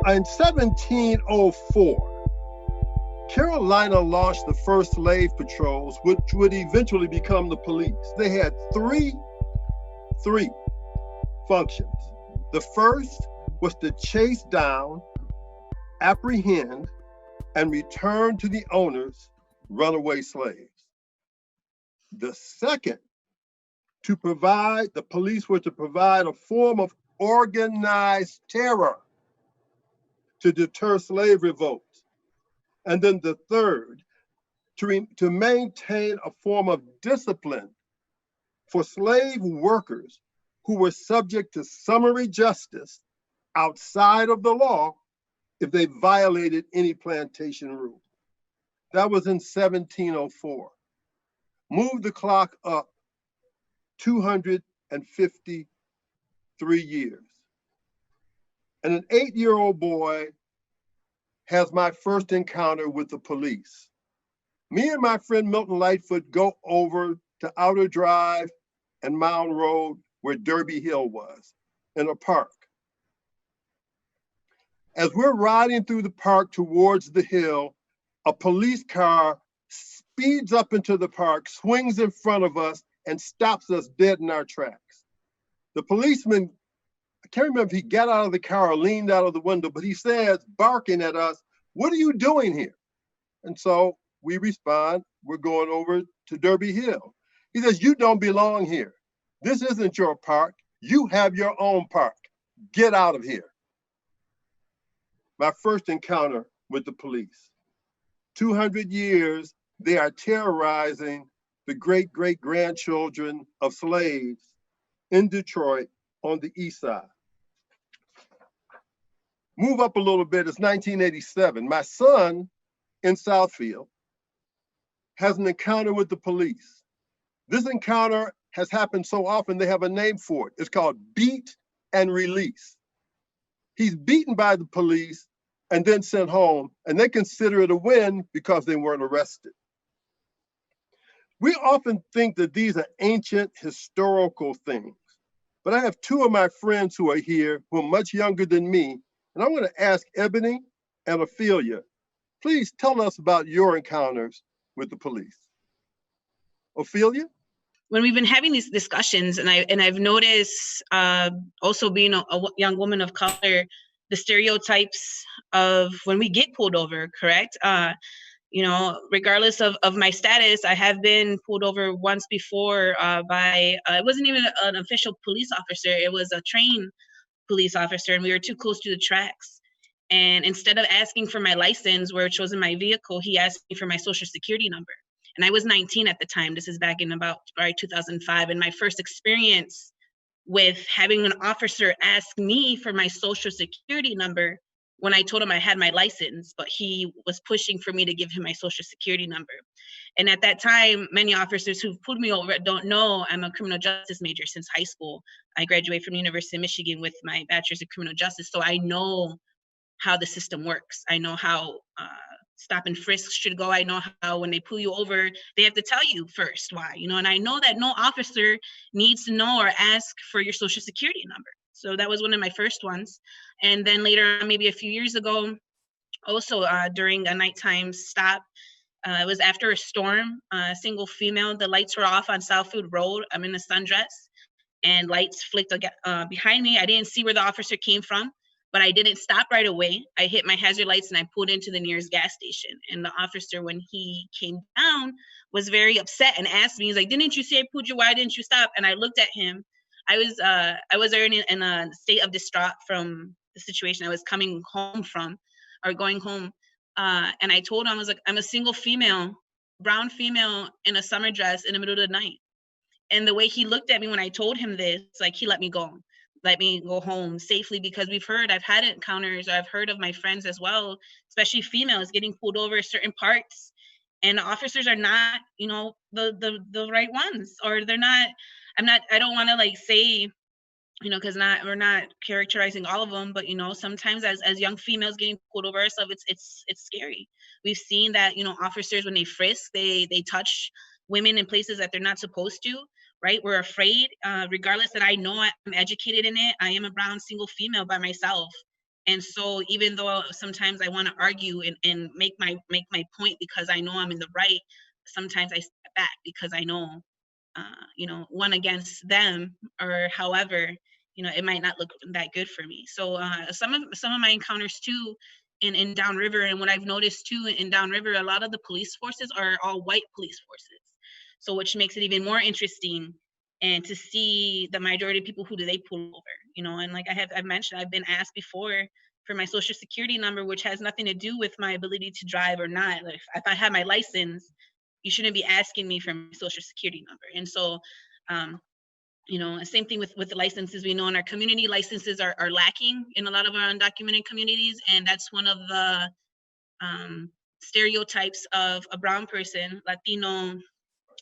In 1704, Carolina launched the first slave patrols, which would eventually become the police. They had three functions. The first was to chase down, apprehend, and return to the owners runaway slaves. The second, the police were to provide a form of organized terror to deter slave revolts. And then the third, to maintain a form of discipline for slave workers who were subject to summary justice outside of the law if they violated any plantation rule. That was in 1704. Move the clock up 253 years. And an 8-year-old boy has my first encounter with the police. Me and my friend Milton Lightfoot go over to Outer Drive and Mound Road where Derby Hill was, in a park. As we're riding through the park towards the hill, a police car speeds up into the park, swings in front of us, and stops us dead in our tracks. The policeman, I can't remember if he got out of the car or leaned out of the window, but he says, barking at us, "What are you doing here?" And so we respond, "We're going over to Derby Hill." He says, "You don't belong here. This isn't your park. You have your own park. Get out of here." My first encounter with the police. 200 years, they are terrorizing the great-great-grandchildren of slaves in Detroit on the east side. Move up a little bit, it's 1987. My son in Southfield has an encounter with the police. This encounter has happened so often, they have a name for it. It's called beat and release. He's beaten by the police and then sent home, and they consider it a win because they weren't arrested. We often think that these are ancient historical things, but I have two of my friends who are here who are much younger than me, and I want to ask Eboni and Ofelia, please tell us about your encounters with the police. Ofelia? When we've been having these discussions, and I've noticed, also being a young woman of color, the stereotypes of when we get pulled over, correct? Regardless of my status, I have been pulled over once before by, it wasn't even an official police officer, it was a trained police officer, and we were too close to the tracks. And instead of asking for my license where it shows in my vehicle, he asked me for my social security number. And I was 19 at the time. This is back in about 2005. And my first experience with having an officer ask me for my social security number when I told him I had my license, but he was pushing for me to give him my social security number. And at that time, many officers who've pulled me over don't know I'm a criminal justice major since high school. I graduated from the University of Michigan with my bachelor's in criminal justice. So I know how the system works. I know how stop and frisk should go. I know how when they pull you over, they have to tell you first why, and I know that no officer needs to know or ask for your social security number. So that was one of my first ones. And then later, maybe a few years ago, also during a nighttime stop, it was after a storm, single female, the lights were off on Southfield Road. I'm in a sundress and lights flicked behind me. I didn't see where the officer came from, but I didn't stop right away. I hit my hazard lights and I pulled into the nearest gas station. And the officer, when he came down, was very upset and asked me, he's like, "Didn't you see I pulled you? Why didn't you stop?" And I looked at him. I was already in a state of distraught from the situation I was coming home from, or going home. And I told him, I was like, "I'm a single female, brown female in a summer dress in the middle of the night." And the way he looked at me when I told him this, like, he let me go home safely, because I've had encounters, or I've heard of my friends as well, especially females, getting pulled over certain parts, and the officers are not, the right ones, or they're not. I don't want to say, because we're not characterizing all of them, but sometimes as young females getting pulled over ourselves, it's scary. We've seen that, officers, when they frisk, they touch women in places that they're not supposed to. Right? We're afraid, regardless that I know I'm educated in it. I am a brown single female by myself. And so even though sometimes I want to argue and make my point because I know I'm in the right, sometimes I step back because I know, one against them or however, it might not look that good for me. So some of my encounters too in Downriver, and what I've noticed too in Downriver, a lot of the police forces are all white police forces. So which makes it even more interesting, and to see the majority of people, who do they pull over, and like I've mentioned, I've been asked before for my social security number, which has nothing to do with my ability to drive or not. Like if I have my license, you shouldn't be asking me for my social security number. And so, same thing with the licenses. We know in our community, licenses are lacking in a lot of our undocumented communities. And that's one of the stereotypes of a brown person, Latino,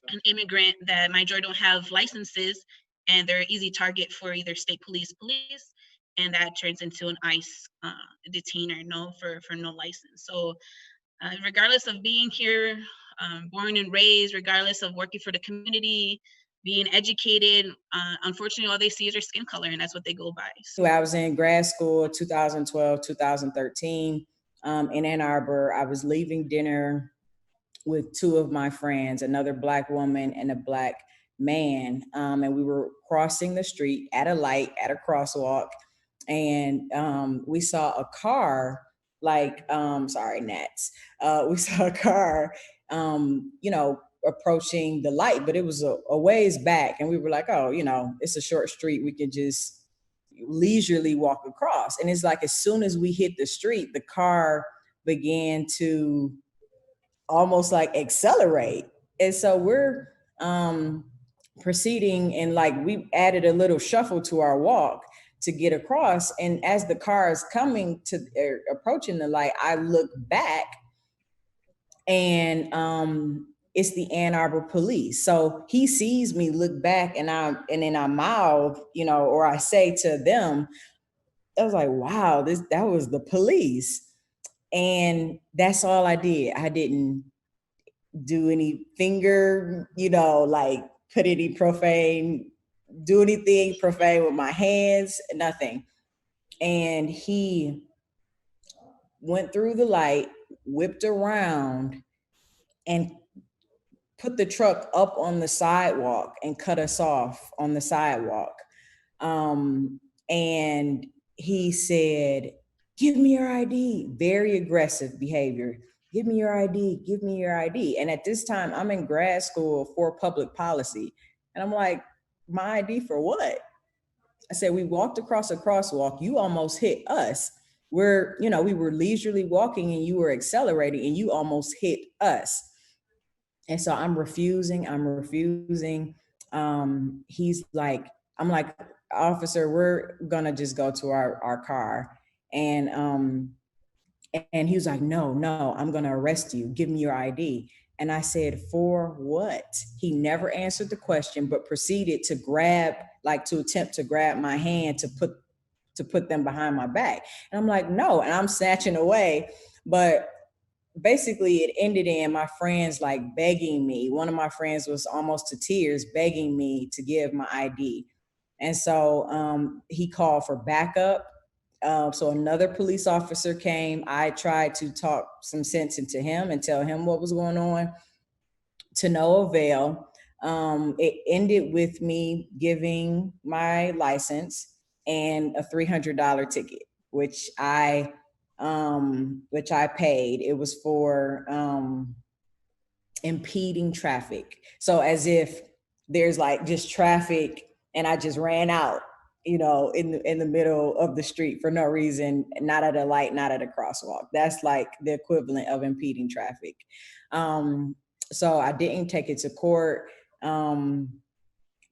an immigrant, that majority don't have licenses, and they're an easy target for either state police, and that turns into an ICE detainer, for no license. So regardless of being here, born and raised, regardless of working for the community, being educated, unfortunately, all they see is their skin color, and that's what they go by. So I was in grad school 2012, 2013 in Ann Arbor. I was leaving dinner with two of my friends, another Black woman and a Black man. And we were crossing the street at a light, at a crosswalk. And we saw a car, sorry, Nats. We saw a car, approaching the light, but it was a ways back. And we were like, oh, it's a short street. We can just leisurely walk across. And it's like, as soon as we hit the street, the car began to almost like accelerate. And so we're proceeding, and like we added a little shuffle to our walk to get across. And as the car is approaching the light, I look back, and it's the Ann Arbor police. So he sees me look back, and then I mouth, or I say to them, I was like, wow, that was the police. And that's all I did. I didn't do any finger, like put any do anything profane with my hands, nothing. And he went through the light, whipped around, and put the truck up on the sidewalk and cut us off on the sidewalk. And he said, give me your ID. Very aggressive behavior. Give me your ID, give me your ID. And at this time, I'm in grad school for public policy. And I'm like, my ID for what? I said, we walked across a crosswalk. You almost hit us. We were leisurely walking, and you were accelerating, and you almost hit us. And so I'm refusing. He's like, I'm like, officer, we're gonna just go to our car. And he was like, no, I'm gonna arrest you. Give me your ID. And I said, for what? He never answered the question, but proceeded to attempt to grab my hand to put them behind my back. And I'm like, no, and I'm snatching away. But basically it ended in my friends like begging me. One of my friends was almost to tears, begging me to give my ID. And so he called for backup. So another police officer came. I tried to talk some sense into him and tell him what was going on, to no avail. It ended with me giving my license and a $300 ticket, which I paid. It was for impeding traffic. So as if there's like just traffic and I just ran out, in the middle of the street for no reason, not at a light, not at a crosswalk. That's like the equivalent of impeding traffic. So I didn't take it to court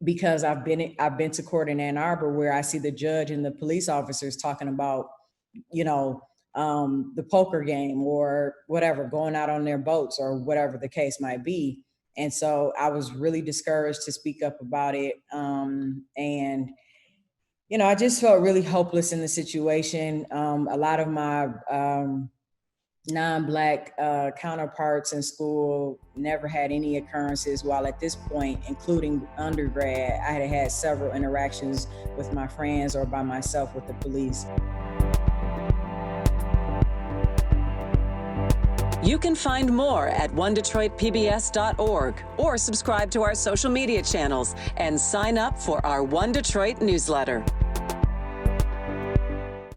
because I've been to court in Ann Arbor where I see the judge and the police officers talking about, the poker game or whatever, going out on their boats or whatever the case might be. And so I was really discouraged to speak up about it. And I just felt really hopeless in the situation. A lot of my non-Black counterparts in school never had any occurrences, while at this point, including undergrad, I had had several interactions with my friends or by myself with the police. You can find more at onedetroitpbs.org or subscribe to our social media channels and sign up for our One Detroit newsletter.